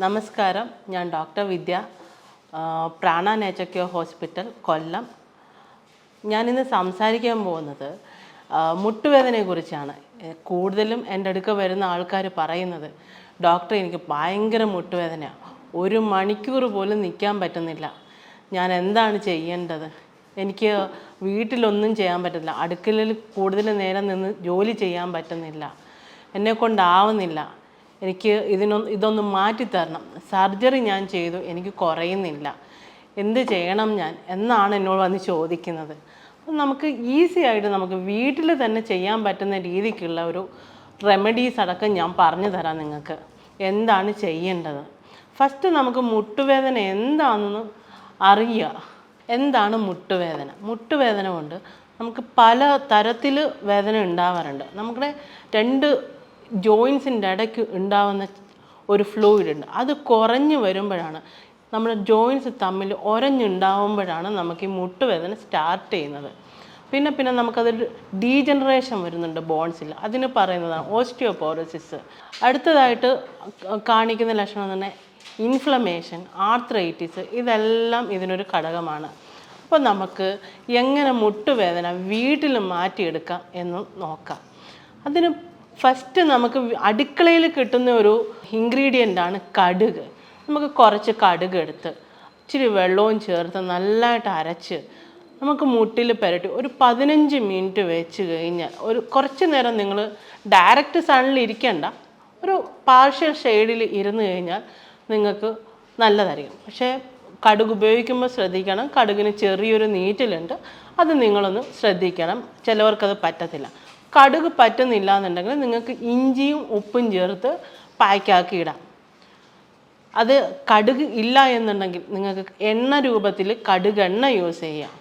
നമസ്കാരം, ഞാൻ ഡോക്ടർ വിദ്യ, പ്രാണ nature cure hospital, കൊല്ലം. ഞാനിന്ന് സംസാരിക്കാൻ പോകുന്നത് മുട്ടുവേദനയെക്കുറിച്ചാണ്. കൂടുതലും എൻ്റെ അടുക്ക വരുന്ന ആൾക്കാർ പറയുന്നത്, ഡോക്ടർ എനിക്ക് ഭയങ്കര മുട്ടുവേദനയാണ്, 1 മണിക്കൂർ പോലും നിൽക്കാൻ പറ്റുന്നില്ല, ഞാൻ എന്താണ് ചെയ്യേണ്ടത്? എനിക്ക് വീട്ടിലൊന്നും ചെയ്യാൻ പറ്റുന്നില്ല, അടുക്കളയിൽ കൂടുതൽ നേരം നിന്ന് ജോലി ചെയ്യാൻ പറ്റുന്നില്ല, എന്നെക്കൊണ്ടാവുന്നില്ല, എനിക്ക് ഇതൊന്ന് മാറ്റിത്തരണം, സർജറി ഞാൻ ചെയ്തു, എനിക്ക് കുറയുന്നില്ല, എന്ത് ചെയ്യണം ഞാൻ എന്നാണ് എന്നോട് വന്ന് ചോദിക്കുന്നത്. അപ്പം നമുക്ക് ഈസി ആയിട്ട് നമുക്ക് വീട്ടിൽ തന്നെ ചെയ്യാൻ പറ്റുന്ന രീതിക്കുള്ള ഒരു റെമഡീസ് അടക്കം ഞാൻ പറഞ്ഞു തരാം നിങ്ങൾക്ക്. എന്താണ് ചെയ്യേണ്ടത്? ഫസ്റ്റ് നമുക്ക് മുട്ടുവേദന എന്താണെന്ന് അറിയുക. എന്താണ് മുട്ടുവേദന? മുട്ടുവേദന കൊണ്ട് നമുക്ക് പല തരത്തിൽ വേദന ഉണ്ടാവാറുണ്ട്. നമ്മുടെ 2 ജോയിൻസിൻ്റെ ഇടയ്ക്ക് ഉണ്ടാവുന്ന ഒരു ഫ്ലൂയിഡ് ഉണ്ട്, അത് കുറഞ്ഞു വരുമ്പോഴാണ്, നമ്മുടെ ജോയിൻസ് തമ്മിൽ ഉരഞ്ഞുണ്ടാവുമ്പോഴാണ് നമുക്ക് ഈ മുട്ടുവേദന സ്റ്റാർട്ട് ചെയ്യുന്നത്. പിന്നെ നമുക്കതൊരു ഡീജനറേഷൻ വരുന്നുണ്ട് ബോൺസിൽ, അതിന് പറയുന്നതാണ് ഓസ്റ്റിയോപോറോസിസ്. അടുത്തതായിട്ട് കാണിക്കുന്ന ലക്ഷണം തന്നെ ഇൻഫ്ലമേഷൻ, ആർത്രൈറ്റിസ്, ഇതെല്ലാം ഇതിനൊരു ഘടകമാണ്. അപ്പോൾ നമുക്ക് എങ്ങനെ മുട്ടുവേദന വീട്ടിൽ മാറ്റിയെടുക്കാം എന്ന് നോക്കാം. അതിന് ഫസ്റ്റ് നമുക്ക് അടുക്കളയിൽ കിട്ടുന്ന ഒരു ഇൻഗ്രീഡിയൻ്റാണ് കടുക്. നമുക്ക് കുറച്ച് കടുക് എടുത്ത് ഇച്ചിരി വെള്ളവും ചേർത്ത് നല്ലതായിട്ട് അരച്ച് നമുക്ക് മുട്ടിൽ പുരട്ടി ഒരു 15 മിനിറ്റ് വെച്ച് കഴിഞ്ഞാൽ, കുറച്ച് നേരം നിങ്ങൾ ഡയറക്റ്റ് സണ്ണിൽ ഇരിക്കേണ്ട, ഒരു പാർഷ്യൽ ഷെയ്ഡിൽ ഇരുന്ന് കഴിഞ്ഞാൽ നിങ്ങൾക്ക് നല്ലതായിരിക്കും. പക്ഷേ കടുക് ഉപയോഗിക്കുമ്പോൾ ശ്രദ്ധിക്കണം, കടുകിന് ചെറിയൊരു നീറ്റലുണ്ട്, അത് നിങ്ങളൊന്ന് ശ്രദ്ധിക്കണം. ചിലവർക്കത് പറ്റത്തില്ല. കടുക് പറ്റുന്നില്ല എന്നുണ്ടെങ്കിൽ നിങ്ങൾക്ക് ഇഞ്ചിയും ഉപ്പും ചേർത്ത് പായ്ക്കാക്കി ഇടാം. അത് കടുക് ഇല്ല എന്നുണ്ടെങ്കിൽ നിങ്ങൾക്ക് എണ്ണ രൂപത്തിൽ കടുകെണ്ണ യൂസ് ചെയ്യാം.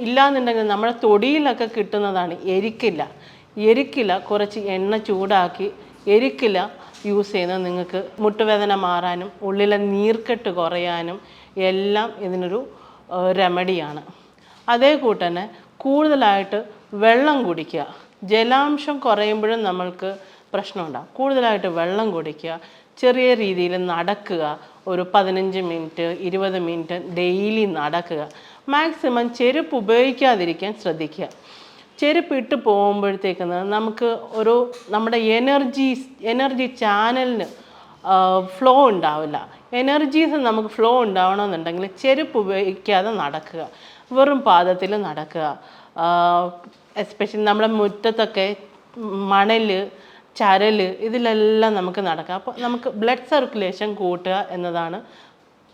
ഇല്ലാന്നുണ്ടെങ്കിൽ നമ്മുടെ തൊടിയിലൊക്കെ കിട്ടുന്നതാണ് എരിക്കില കുറച്ച് എണ്ണ ചൂടാക്കി എരിക്കില യൂസ് ചെയ്യുന്നത് നിങ്ങൾക്ക് മുട്ടുവേദന മാറാനും ഉള്ളിലെ നീർക്കെട്ട് കുറയാനും എല്ലാം ഇതിനൊരു റെമഡിയാണ്. അതേ കൂട്ടന്നെ കൂടുതലായിട്ട് വെള്ളം കുടിക്കുക. ജലാംശം കുറയുമ്പോഴും നമ്മൾക്ക് പ്രശ്നമുണ്ടാകും. കൂടുതലായിട്ട് വെള്ളം കുടിക്കുക, ചെറിയ രീതിയിൽ നടക്കുക, ഒരു 15 മിനിറ്റ് 20 മിനിറ്റ് ഡെയിലി നടക്കുക. മാക്സിമം ചെരുപ്പ് ഉപയോഗിക്കാതിരിക്കാൻ ശ്രദ്ധിക്കുക. ചെരുപ്പ് ഇട്ട് പോകുമ്പോഴത്തേക്ക് നമുക്ക് നമ്മുടെ എനർജി ചാനലിന് ഫ്ലോ ഉണ്ടാവില്ല. എനർജീസ് നമുക്ക് ഫ്ലോ ഉണ്ടാവണമെന്നുണ്ടെങ്കിൽ ചെരുപ്പ് ഉപയോഗിക്കാതെ നടക്കുക, വെറും പാദത്തിൽ നടക്കുക. എസ്പെഷ്യലി നമ്മുടെ മുറ്റത്തൊക്കെ മണൽ, ചരൽ, ഇതിലെല്ലാം നമുക്ക് നടക്കാം. അപ്പോൾ നമുക്ക് ബ്ലഡ് സർക്കുലേഷൻ കൂട്ടുക എന്നതാണ്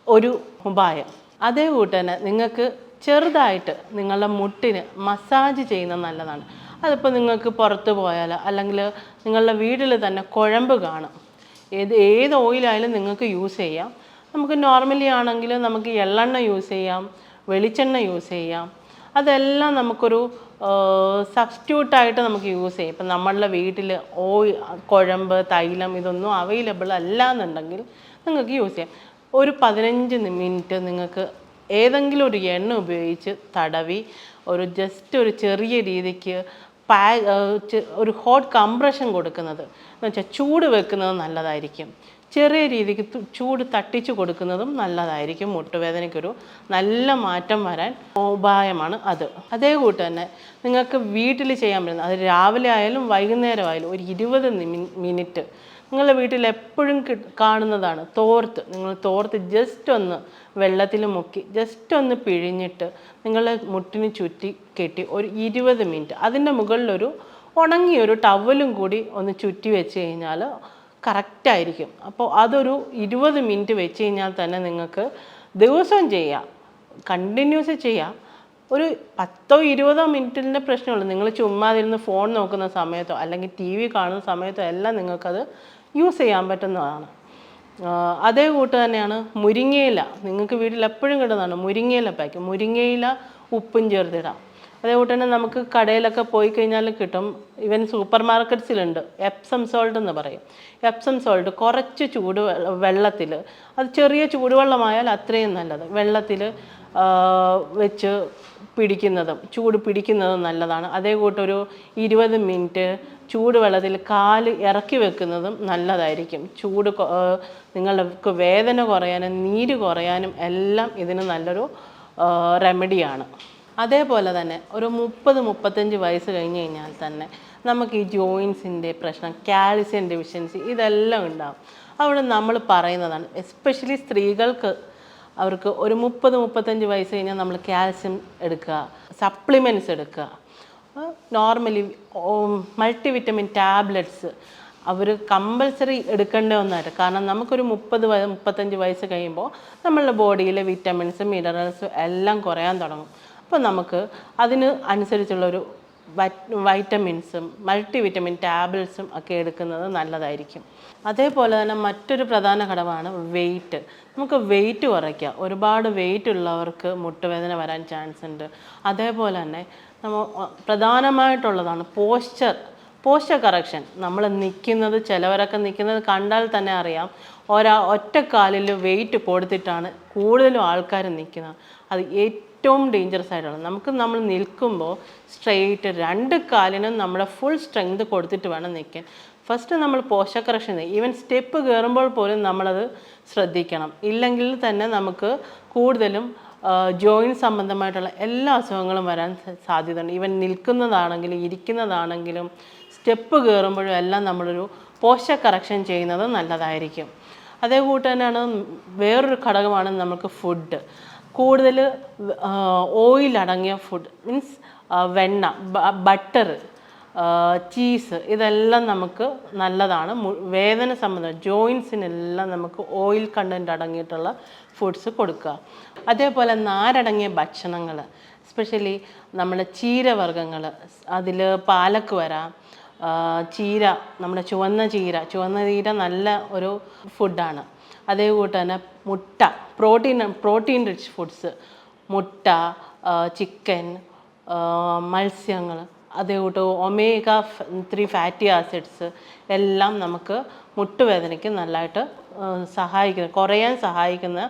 ഒരു ഉപായം. അതേ കൂട്ട് തന്നെ നിങ്ങൾക്ക് ചെറുതായിട്ട് നിങ്ങളുടെ മുട്ടിന് മസാജ് ചെയ്യുന്നത് നല്ലതാണ്. അതിപ്പോൾ നിങ്ങൾക്ക് പുറത്ത് പോയാൽ അല്ലെങ്കിൽ നിങ്ങളുടെ വീട്ടിൽ തന്നെ കുഴമ്പ് കാണും, ഏത് ഓയിലായാലും നിങ്ങൾക്ക് യൂസ് ചെയ്യാം. നമുക്ക് നോർമലി ആണെങ്കിൽ നമുക്ക് എള്ളെണ്ണ യൂസ് ചെയ്യാം, വെളിച്ചെണ്ണ യൂസ് ചെയ്യാം. അതെല്ലാം നമുക്കൊരു സബ്സ്റ്റിറ്റ്യൂട്ടായിട്ട് നമുക്ക് യൂസ് ചെയ്യാം. ഇപ്പം നമ്മളുടെ വീട്ടിൽ കുഴമ്പ്, തൈലം ഇതൊന്നും അവൈലബിൾ അല്ല എന്നുണ്ടെങ്കിൽ നിങ്ങൾക്ക് യൂസ് ചെയ്യാം. ഒരു 15 മിനിറ്റ് നിങ്ങൾക്ക് ഏതെങ്കിലും ഒരു എണ്ണ ഉപയോഗിച്ച് തടവി ജസ്റ്റ് ഒരു ചെറിയ രീതിക്ക് ഒരു ഹോട്ട് കംപ്രഷൻ കൊടുക്കുന്നത് എന്ന് വെച്ചാൽ ചൂട് വെക്കുന്നത് നല്ലതായിരിക്കും. ചെറിയ രീതിക്ക് ചൂട് തട്ടിച്ച് കൊടുക്കുന്നതും നല്ലതായിരിക്കും. മുട്ടുവേദനയ്ക്കൊരു നല്ല മാറ്റം വരാൻ ഉപായമാണ് അത്. അതേ കൂട്ട് തന്നെ നിങ്ങൾക്ക് വീട്ടിൽ ചെയ്യാൻ പറ്റുന്നത്, അത് രാവിലെ ആയാലും വൈകുന്നേരം ആയാലും ഒരു 20 മിനിറ്റ് നിങ്ങളുടെ വീട്ടിൽ എപ്പോഴും കാണുന്നതാണ് തോർത്ത്. നിങ്ങൾ തോർത്ത് ജസ്റ്റ് ഒന്ന് വെള്ളത്തിൽ മുക്കി ജസ്റ്റ് ഒന്ന് പിഴിഞ്ഞിട്ട് നിങ്ങളുടെ മുട്ടിന് ചുറ്റി കെട്ടി ഒരു 20 മിനിറ്റ് അതിൻ്റെ മുകളിലൊരു ഉണങ്ങിയൊരു ടവലും കൂടി ഒന്ന് ചുറ്റി വെച്ച് കഴിഞ്ഞാൽ കറക്റ്റായിരിക്കും. അപ്പോൾ അതൊരു 20 മിനിറ്റ് വെച്ച് കഴിഞ്ഞാൽ തന്നെ നിങ്ങൾക്ക് ദിവസവും ചെയ്യാം, കണ്ടിന്യൂസ് ചെയ്യാം. ഒരു 10-20 മിനിറ്റിൻ്റെ പ്രശ്നമുള്ളൂ. നിങ്ങൾ ചുമ്മാതിരുന്ന് ഫോൺ നോക്കുന്ന സമയത്തോ അല്ലെങ്കിൽ TV കാണുന്ന സമയത്തോ എല്ലാം നിങ്ങൾക്കത് യൂസ് ചെയ്യാൻ പറ്റുന്നതാണ്. അതേ കൂട്ട് തന്നെയാണ് മുരിങ്ങയില. നിങ്ങൾക്ക് വീട്ടിൽ എപ്പോഴും കിട്ടുന്നതാണ് മുരിങ്ങയില പാക്ക്. മുരിങ്ങയില ഉപ്പും ചേർത്തിടാം. അതേപോലെ തന്നെ നമുക്ക് കടയിലൊക്കെ പോയി കഴിഞ്ഞാൽ കിട്ടും, ഈവൻ സൂപ്പർ മാർക്കറ്റ്സിലുണ്ട്, എപ്സം സോൾട്ട് എന്ന് പറയും. എപ്സം സോൾട്ട് കുറച്ച് വെള്ളത്തിൽ, അത് ചെറിയ ചൂടുവെള്ളമായാൽ അത്രയും നല്ലത്, വെള്ളത്തിൽ വെച്ച് ചൂട് പിടിക്കുന്നതും നല്ലതാണ്. അതേ കൂട്ടൊരു 20 മിനിറ്റ് ചൂടുവെള്ളത്തിൽ കാല് ഇറക്കി വെക്കുന്നതും നല്ലതായിരിക്കും. നിങ്ങൾക്ക് വേദന കുറയാനും നീര് കുറയാനും എല്ലാം ഇതിന് നല്ലൊരു റെമഡിയാണ്. അതേപോലെ തന്നെ ഒരു 30-35 വയസ്സ് കഴിഞ്ഞ് കഴിഞ്ഞാൽ തന്നെ നമുക്ക് ഈ ജോയിൻസിൻ്റെ പ്രശ്നം, കാൽസ്യം ഡെഫിഷ്യൻസി ഇതെല്ലാം ഉണ്ടാകും. അവിടെ നമ്മൾ പറയുന്നതാണ്, എസ്പെഷ്യലി സ്ത്രീകൾക്ക് അവർക്ക് ഒരു 30-35 വയസ്സ് കഴിഞ്ഞാൽ നമ്മൾ കാൽസ്യം എടുക്കുക, സപ്ലിമെൻറ്റ്സ് എടുക്കുക. നോർമലി മൾട്ടിവിറ്റമിൻ ടാബ്ലറ്റ്സ് അവർ കമ്പൽസറി എടുക്കേണ്ട ഒന്നായിട്ട്. കാരണം നമുക്കൊരു 30-35 വയസ്സ് കഴിയുമ്പോൾ നമ്മളുടെ ബോഡിയിലെ വിറ്റമിൻസും മിനറൽസും എല്ലാം കുറയാൻ തുടങ്ങും. അപ്പോൾ നമുക്ക് അതിന് അനുസരിച്ചുള്ളൊരു വൈറ്റമിൻസും മൾട്ടിവിറ്റമിൻ ടാബ്ലറ്റ്സും ഒക്കെ എടുക്കുന്നത് നല്ലതായിരിക്കും. അതേപോലെ തന്നെ മറ്റൊരു പ്രധാന ഘടകമാണ് വെയിറ്റ്. നമുക്ക് വെയിറ്റ് കുറയ്ക്കുക. ഒരുപാട് വെയിറ്റ് ഉള്ളവർക്ക് മുട്ടുവേദന വരാൻ ചാൻസ് ഉണ്ട്. അതേപോലെ തന്നെ പ്രധാനമായിട്ടുള്ളതാണ് പോസ്ചർ കറക്ഷൻ. നമ്മൾ ചിലവരൊക്കെ നിൽക്കുന്നത് കണ്ടാൽ തന്നെ അറിയാം, ഒറ്റക്കാലിൽ വെയിറ്റ് കൊടുത്തിട്ടാണ് കൂടുതലും ആൾക്കാർ നിൽക്കുന്നത്. അത് ഏറ്റവും ഡേഞ്ചറസ് ആയിട്ടുള്ളത്. നമ്മൾ നിൽക്കുമ്പോൾ സ്ട്രെയിറ്റ് 2 കാലിനും നമ്മുടെ ഫുൾ സ്ട്രെങ്ത് കൊടുത്തിട്ട് വേണം നിൽക്കാൻ. ഫസ്റ്റ് നമ്മൾ പോസ്ചർ കറക്ഷൻ, ഈവൻ സ്റ്റെപ്പ് കയറുമ്പോൾ പോലും നമ്മളത് ശ്രദ്ധിക്കണം. ഇല്ലെങ്കിൽ തന്നെ നമുക്ക് കൂടുതലും ജോയിൻറ്റ് സംബന്ധമായിട്ടുള്ള എല്ലാ അസുഖങ്ങളും വരാൻ സാധ്യതയുണ്ട്. ഈവൻ നിൽക്കുന്നതാണെങ്കിലും ഇരിക്കുന്നതാണെങ്കിലും സ്റ്റെപ്പ് കയറുമ്പോഴും എല്ലാം നമ്മളൊരു പോസ്ചർ കറക്ഷൻ ചെയ്യുന്നത് നല്ലതായിരിക്കും. അതേകൂട്ട് തന്നെയാണ് വേറൊരു ഘടകമാണ് നമുക്ക് ഫുഡ്. കൂടുതൽ ഓയിൽ അടങ്ങിയ ഫുഡ് മീൻസ് വെണ്ണ, ബട്ടർ, ചീസ് ഇതെല്ലാം നമുക്ക് നല്ലതാണ്. വേദന സംബന്ധം ജോയിൻസിനെല്ലാം നമുക്ക് ഓയിൽ കണ്ടൻറ്റ് അടങ്ങിയിട്ടുള്ള ഫുഡ്സ് കൊടുക്കുക. അതേപോലെ നാരടങ്ങിയ ഭക്ഷണങ്ങൾ, എസ്പെഷ്യലി നമ്മുടെ ചീരവർഗ്ഗങ്ങൾ, അതിൽ പാലക്ക് വരാം, ചീര, നമ്മുടെ ചുവന്ന ചീര നല്ല ഒരു ഫുഡാണ്. അതേ കൂട്ട് തന്നെ മുട്ട, പ്രോട്ടീൻ റിച്ച് ഫുഡ്സ്, മുട്ട, ചിക്കൻ, മത്സ്യങ്ങൾ, അതേ കൂട്ട് omega-3 ഫാറ്റി ആസിഡ്സ് എല്ലാം നമുക്ക് മുട്ടുവേദനയ്ക്ക് നല്ലതായിട്ട് കുറയാൻ സഹായിക്കുന്ന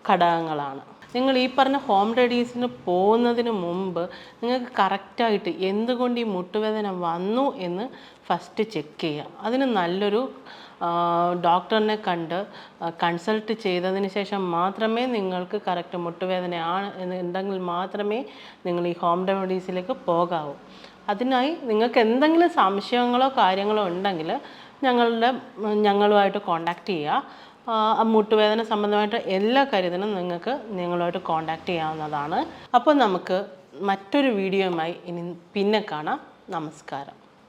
ഘടകങ്ങളാണ്. നിങ്ങൾ ഈ പറഞ്ഞ ഹോം റെമഡീസിന് പോകുന്നതിന് മുമ്പ് നിങ്ങൾക്ക് കറക്റ്റായിട്ട് എന്തുകൊണ്ട് ഈ മുട്ടുവേദന വന്നു എന്ന് ഫസ്റ്റ് ചെക്ക് ചെയ്യുക. അതിന് നല്ലൊരു ഡോക്ടറിനെ കണ്ട് കൺസൾട്ട് ചെയ്തതിന് ശേഷം മാത്രമേ നിങ്ങൾക്ക് കറക്റ്റ് മുട്ടുവേദനയാണ് എന്നുണ്ടെങ്കിൽ മാത്രമേ നിങ്ങൾ ഈ ഹോം റെമഡീസിലേക്ക് പോകാവൂ. അതിനായി നിങ്ങൾക്ക് എന്തെങ്കിലും സംശയങ്ങളോ കാര്യങ്ങളോ ഉണ്ടെങ്കിൽ ഞങ്ങളുമായിട്ട് കോൺടാക്റ്റ് ചെയ്യുക. മുട്ടുവേദന സംബന്ധമായിട്ട് എല്ലാ കാര്യത്തിനും നിങ്ങൾക്ക് ഞങ്ങളുമായിട്ട് കോൺടാക്റ്റ് ചെയ്യാവുന്നതാണ്. അപ്പോൾ നമുക്ക് മറ്റൊരു വീഡിയോയുമായി ഇനി പിന്നെ കാണാം. നമസ്കാരം.